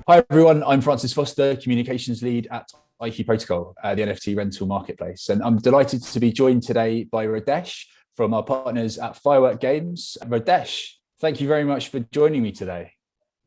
Hi everyone, I'm Francis Foster, Communications Lead at IQ Protocol, the NFT rental marketplace. And I'm delighted to be joined today by Radesh from our partners at Firework Games. Radesh, thank you very much for joining me today.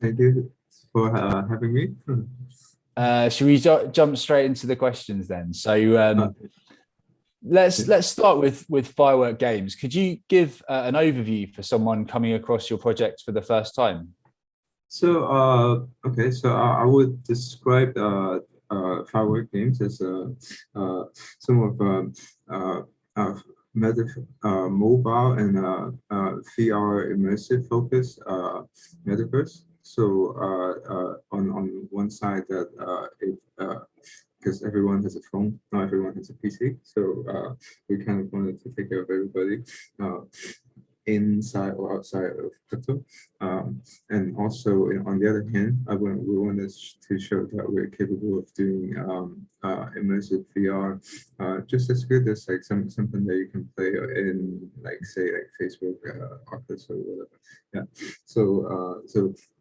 Thank you for having me. Should we jump straight into the questions then? So let's start with Firework Games. Could you give an overview for someone coming across your project for the first time? So okay, so I would describe Firework Games as some of mobile and VR immersive focus metaverse. So on one side that because everyone has a phone, not everyone has a PC. So we kind of wanted to take care of everybody. Inside or outside of crypto, and also on the other hand, we wanted to show that we're capable of doing immersive VR just as good as like something that you can play in say Facebook, Oculus or whatever. Yeah. So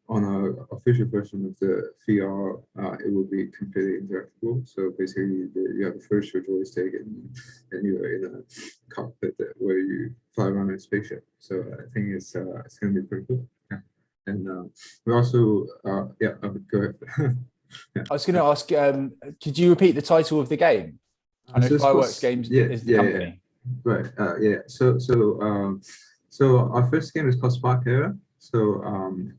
on our official version of the VR, it will be completely interactable. So basically, you have a virtual joystick and you're in a cockpit where you fly around in a spaceship. So I think it's going to be pretty cool. Yeah. And we also, yeah, go ahead. Yeah. I was going to ask, could you repeat the title of the game? I know Fireworks Games is the company. Yeah. Right. Yeah. So our first game is called SparkEra. So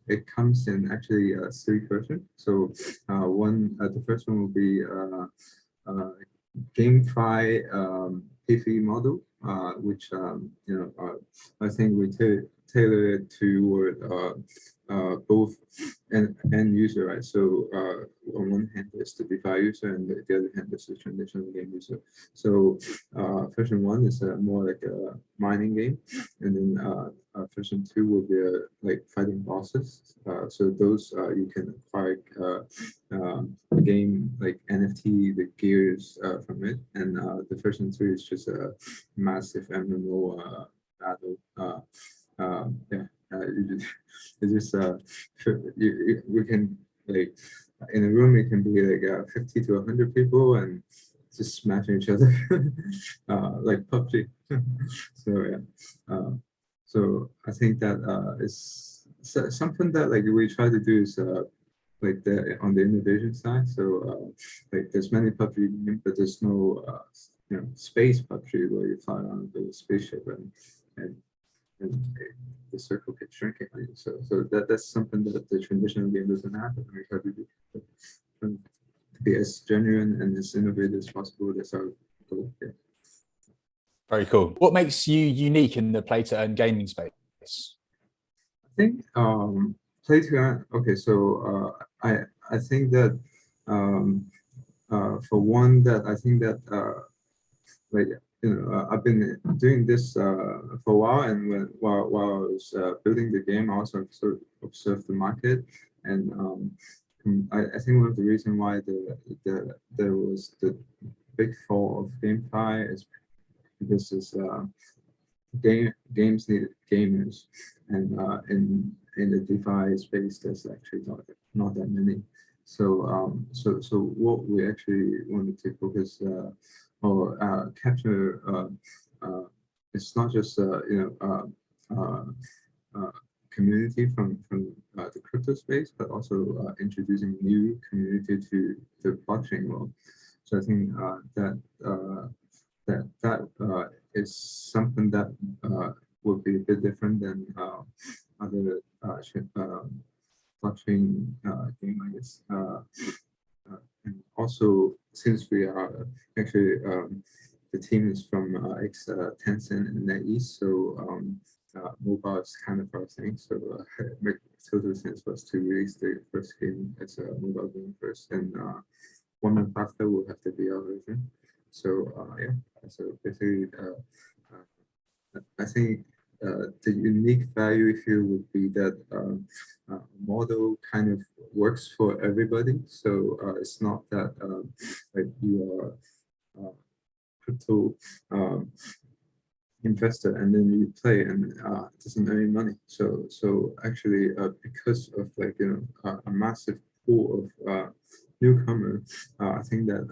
it comes in actually 3 versions. So the first one will be GameFi PV model, which I think we tailor it toward both end user, right? So on one hand there's the DeFi user, and the other hand there's the traditional game user. So version 1 is more like a mining game, and then version 2 will be like fighting bosses. So those you can acquire game like NFT, the gears from it, and the version 3 is just a massive MMO battle. Yeah, we can like in a room it can be like 50 to 100 people and just smashing each other like PUBG. So yeah, so I think that is something that like we try to do is like on the innovation side. So like there's many PUBG games, but there's no space PUBG where you fly around with a spaceship and the circle keeps shrinking. So that's something that the traditional game doesn't have, and we try to be as genuine and as innovative as possible. That's our goal. Yeah. Very cool. What makes you unique in the play-to-earn gaming space? I think play-to-earn. Okay, so I think that for one, that I think that like I've been doing this for a while, and while I was building the game, I also sort of observed the market, and I think one of the reasons why there was the big fall of GameFi is because games need gamers, and in the DeFi space, there's actually not that many. So so what we actually wanted to focus or capture it's not just community from the crypto space, but also introducing new community to the blockchain world. So I think that is something that would be a bit different than other blockchain game, I guess. And also, since we are actually the team is from Tencent and NetEase, so mobile is kind of our thing. So it makes total sense for us to release the first game as a mobile game first, and 1 month after we'll have the VR version. So yeah, so basically, I think the unique value here would be that model kind of works for everybody. So it's not that like you are crypto investor and then you play and it doesn't earn any money. So actually, because of like a massive pool of newcomer, I think that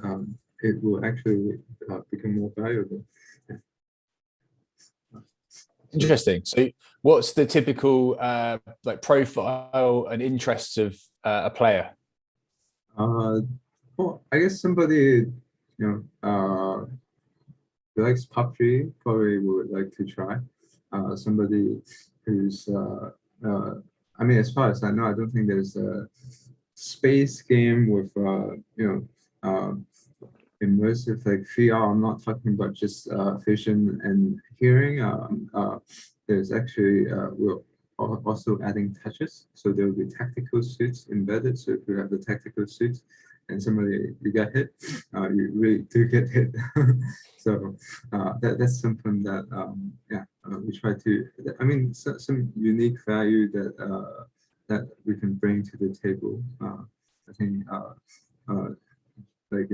it will actually become more valuable. Interesting. So what's the typical like profile and interests of a player? Well, I guess somebody who likes PUBG probably would like to try. Somebody who's I mean, as far as I know, I don't think there's a space game with immersive like VR. I'm not talking about just vision and hearing. There's actually we're also adding touches, so there will be tactical suits embedded. So if you have the tactical suits and somebody you get hit, you really do get hit. So that's something that we try to. I mean, some unique value that we can bring to the table. I think like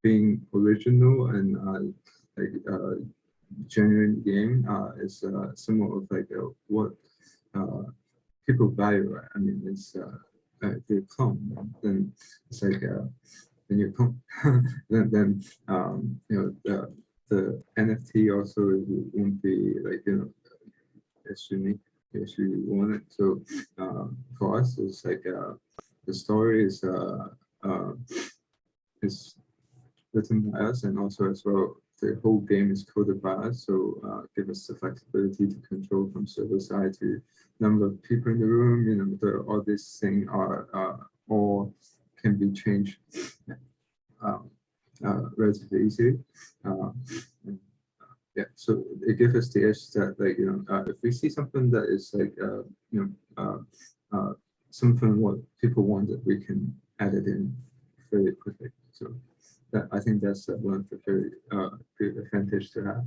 being original and genuine game is somewhat of like what people value. Right? I mean, it's if you come, then it's like then you come, then the NFT also won't be like as unique as you want it. So for us, it's like the story is written by us, and also as well the whole game is coded by us, so give us the flexibility to control from server side to number of people in the room. All these things are all can be changed relatively easily. Yeah, so it gives us the edge that if we see something that is like something what people want, that we can add it in very quickly. So I think that's one of the very good advantage to have,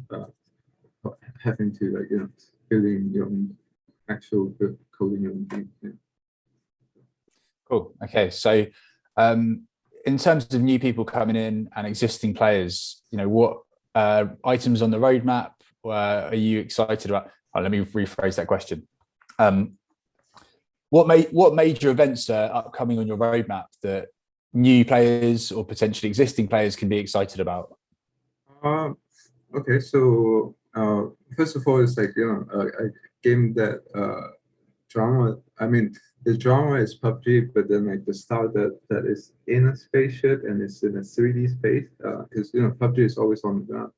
having to building your own actual coding your own thing. Yeah. Cool. Okay, so in terms of new people coming in and existing players, what items on the roadmap are you excited about? Let me rephrase that question. What major events are upcoming on your roadmap that new players or potentially existing players can be excited about? Okay, so first of all, it's like a game that genre. I mean, the genre is PUBG, but then like the style that is in a spaceship and it's in a 3D space, because PUBG is always on the ground,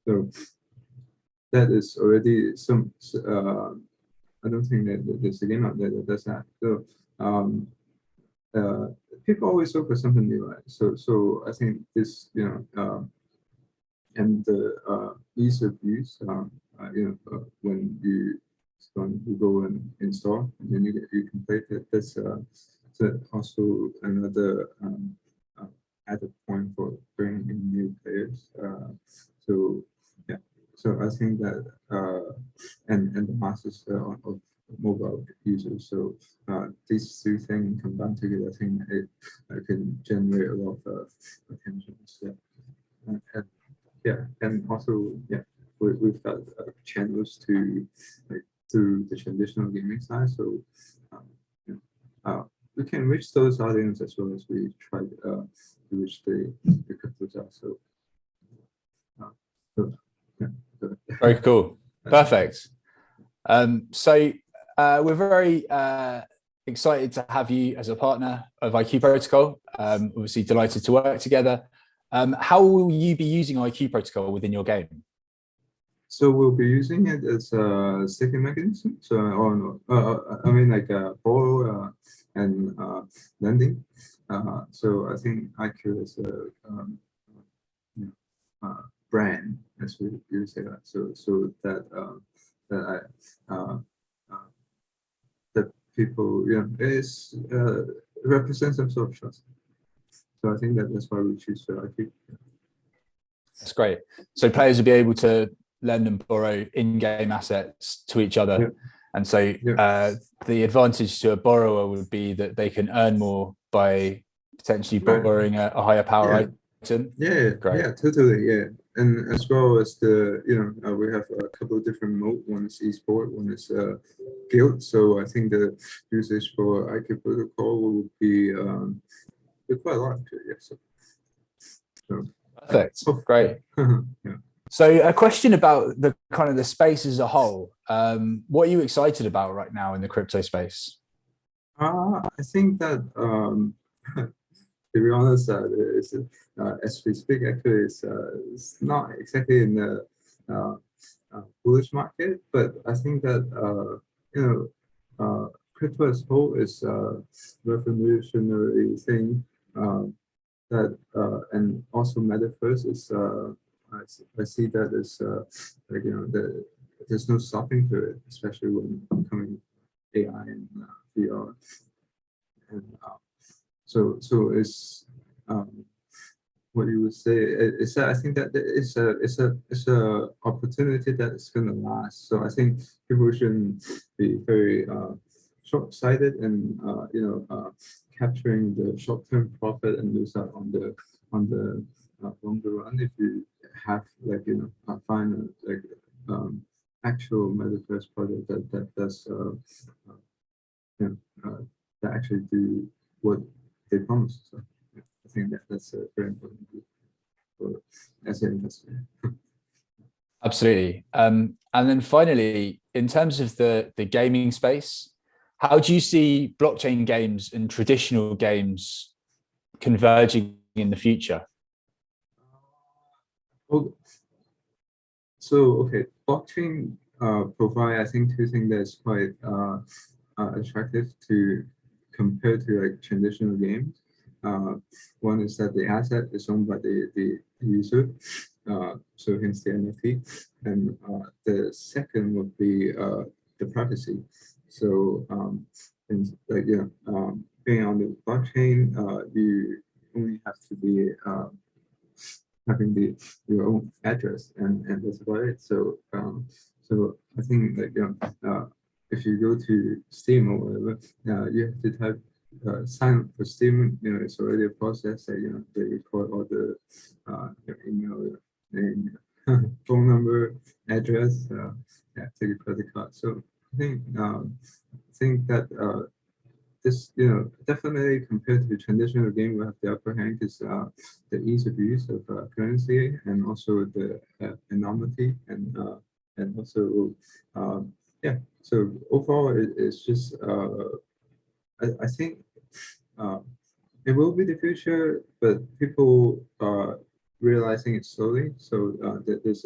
so that is already some. I don't think that there's a game out there that does that. So people always look for something new, right? So I think this and the ease of use, when you go and install and then you can play it. That's also another added point for bringing in new players. So yeah, so I think that and the masses of mobile users. So these three things combined together, I think it can generate a lot of attention. Yeah. And also we've got channels to through the traditional gaming side, so we can reach those audience as well as we try to reach the crypto side. So, Very cool. Perfect. So we're very excited to have you as a partner of IQ Protocol. Obviously delighted to work together. How will you be using IQ Protocol within your game? So we'll be using it as a staking mechanism. So I mean like borrow and lending. So I think IQ is a brand, as we say that. So that that people is represents some sort of trust. So I think that's why we choose IQ. That's great. So players will be able to lend and borrow in-game assets to each other. Yep. And so the advantage to a borrower would be that they can earn more by potentially borrowing a higher power item. Yeah, great. yeah, totally, yeah. and as well as the, we have a couple of different mode. One is esport, one is guild. So I think the usage for IQ protocol will be quite a lot. Yes. So, Perfect. Great. yeah. So a question about the kind of the space as a whole. What are you excited about right now in the crypto space? I think that to be honest, as we speak, actually, it's not exactly in the bullish market, but I think that crypto as whole is a revolutionary thing. That and also metaverse is I see that as like there's no stopping to it, especially when coming AI and VR, and so it's what you would say is that I think that it's a opportunity that is going to last. So I think people shouldn't be very short-sighted and capturing the short-term profit and lose out on the longer run. If you have find actual metaverse project that does that actually do what they promise. So yeah, I think that's very important for as an investor. Absolutely. And then finally, in terms of the gaming space, how do you see blockchain games and traditional games converging in the future? Oh, so okay, blockchain provide I think two things that's quite attractive to compare to like traditional games. One is that the asset is owned by the user, so hence the NFT, and the second would be the privacy. So and like being on the blockchain, you only have to be having your own address, and that's about it. So so I think like if you go to Steam or whatever, you have to type sign up for Steam. It's already a process that they record all the your email, your name, phone number, address, take your credit card. So I think that this, definitely compared to the traditional game, we have the upper hand is the ease of use of currency, and also the anonymity, and also yeah. So overall, it's just I think uh, it will be the future, but people are realizing it slowly. So there's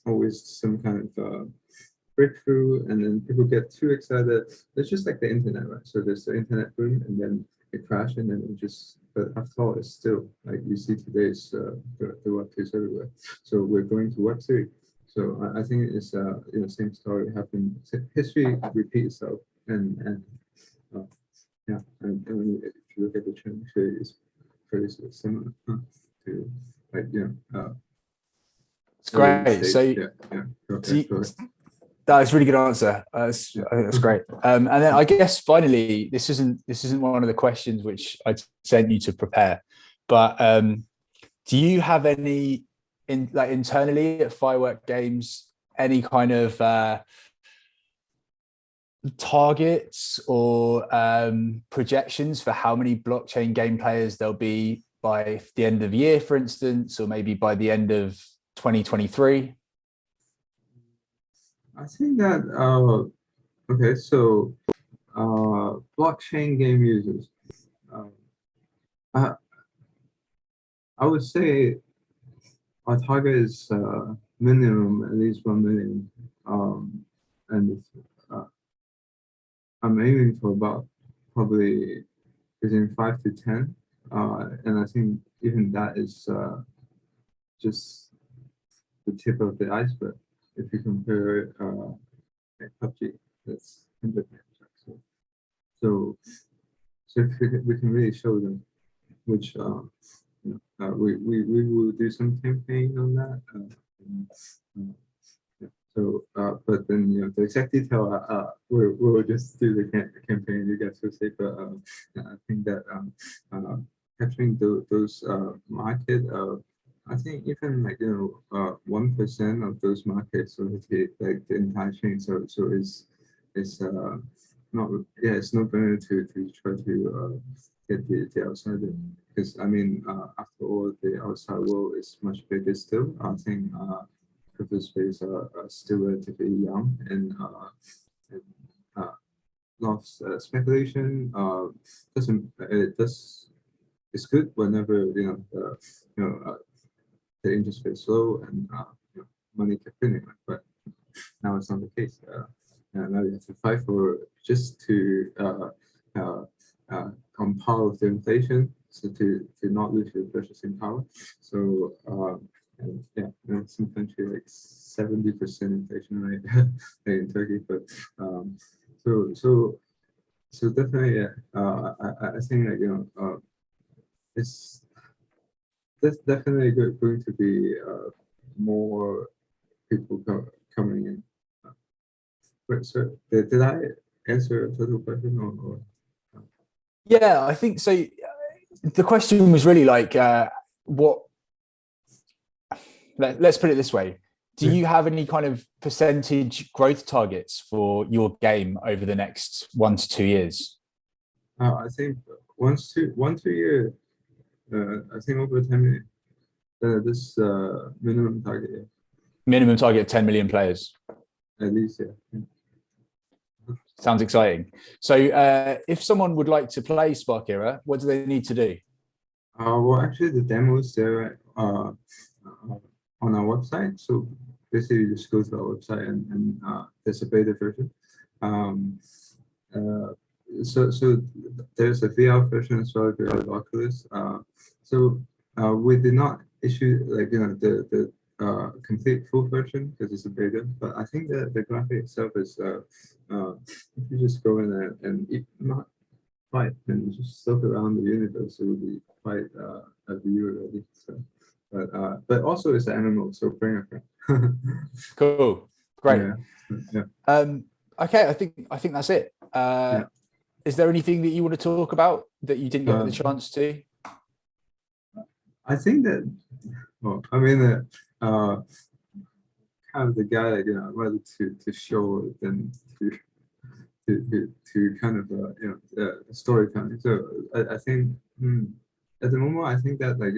always some kind of breakthrough, and then people get too excited. It's just like the internet, right? So there's the internet boom, and then it crashed, and then it just. But after all, it's still like you see today's the Web2 is everywhere. So we're going to Web3. So I think it's same story happened. History repeats itself, and uh, yeah, and if you look at the trend, actually, it's very similar to like It's early great. stage. So Yeah. Go ahead. that's a really good answer. I think that's great. And then I guess finally, this isn't one of the questions which I sent you to prepare, but do you have any internally at Firework Games any kind of targets or projections for how many blockchain game players there'll be by the end of the year, for instance, or maybe by the end of 2023? I think that okay, so blockchain game users. Um, I I would say our target is minimum at least 1 million, and uh, I'm aiming for about probably between 5 to 10, and I think even that is just the tip of the iceberg. If you compare like PUBG, that's 100 games. So so if we can really show them, which we will do some campaign on that. Uh, yeah. So, but then the exact detail, we'll just do the campaign. You guys will say, but I think that capturing those market I think even like 1% of those markets already like the entire chain. So it's not it's no better to try to get the outside because I mean after all the outside world is much bigger still. I think crypto space are still relatively young and lots speculation doesn't it does it's good whenever the interest rate is low and money kept printing, but now it's not the case. Now you have to fight for just to on par with the inflation, so to not lose your purchasing power. So and yeah, some country like 70% inflation rate like in Turkey, but um, so so so definitely yeah. I think like it's that's definitely going to be more people coming in. Wait, so did I answer a total question or? Yeah, I think so. The question was really like, what? Let's put it this way: do you have any kind of percentage growth targets for your game over the next 1 to 2 years? I think once two 1 2 year. I think over 10 million. This minimum target, yeah. Minimum target 10 million players. At least, yeah. Sounds exciting. So, if someone would like to play SparkEra, what do they need to do? Well, actually, the demos there on our website. So basically, you just go to our website and there's a beta version. Um, uh, so there's a VR version as well, VR Oculus. So we did not issue like the complete full version because it's a beta, but I think that the graphic itself is if you just go in there and if not fight and just look around the universe, it would be quite a view already. So, but also it's an MMO, so bring a friend. Cool, great. Yeah, yeah. Okay, I think that's it. Yeah. Is there anything that you want to talk about that you didn't get the chance to? I think that, well, I mean, kind of the guy that rather to show than to kind of storytelling. So I think at the moment I think that like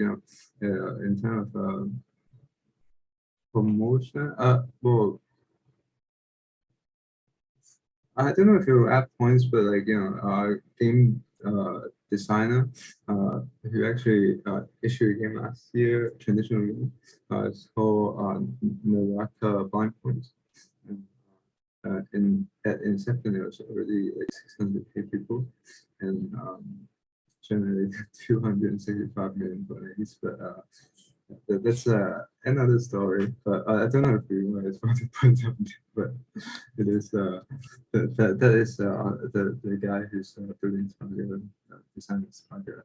in terms of promotion, well, I don't know if it will add points, but like our game designer who actually issued a game last year, traditional game. It's called Naraka Blind Points. And, at inception, it was already like 600K people, and generated 265 million dollars. But that's another story. But I don't know if you guys want to point out, but it is that is the guy who's building SparkEra, designing SparkEra.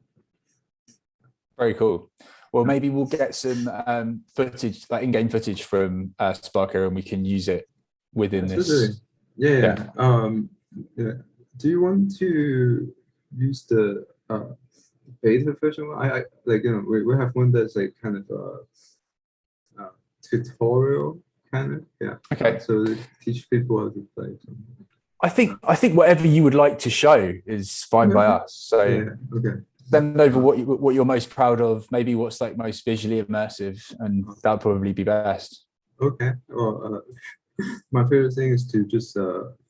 Very cool. Well, maybe we'll get some footage, like in-game footage from SparkEra, and we can use it within this. Yeah. Yeah. Do you want to use the beta version? I like we have one that's like kind of tutorial kind of Okay. so teach people how to play. I think whatever you would like to show is fine by us. So okay. Send over what you're most proud of, maybe what's like most visually immersive, and that'll probably be best. Okay. Well, my favorite thing is to just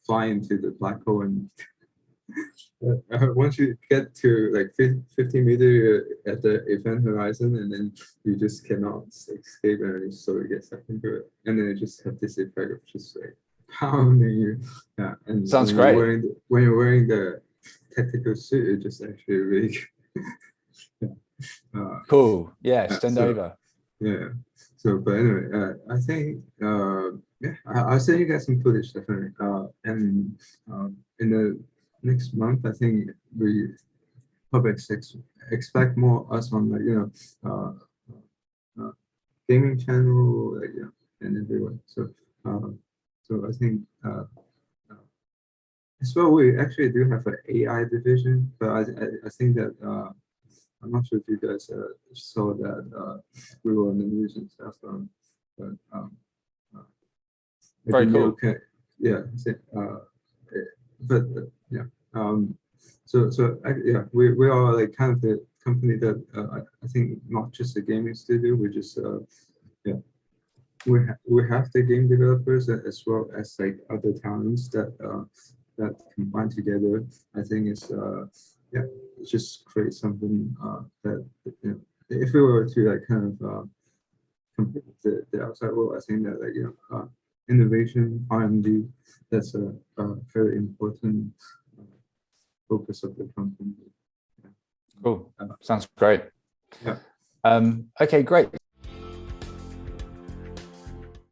fly into the black hole and once you get to like 50 meter at the event horizon, and then you just cannot escape, and you slowly get stuck into it, and then you just have this effect of just like pounding you. Yeah, and sounds great. When you're wearing the tactical suit, it just actually really cool. Yeah, send over. Yeah. So, but anyway, I think I'll send you guys some footage definitely. And in the next month, I think we probably expect more us on like gaming channel like and everywhere. So I think as well we actually do have an AI division, but I think that I'm not sure if you guys saw that we were on the news and stuff. But Very cool. okay, yeah. But yeah. Yeah, we are like kind of the company that I think not just a gaming studio. We just yeah. We have the game developers as well as like other talents that combine together. I think it's yeah, just create something that if we were to like kind of compare the outside world, I think that like innovation R&D, that's a very important focus of the company. Cool. Sounds great. Yeah. Okay, great.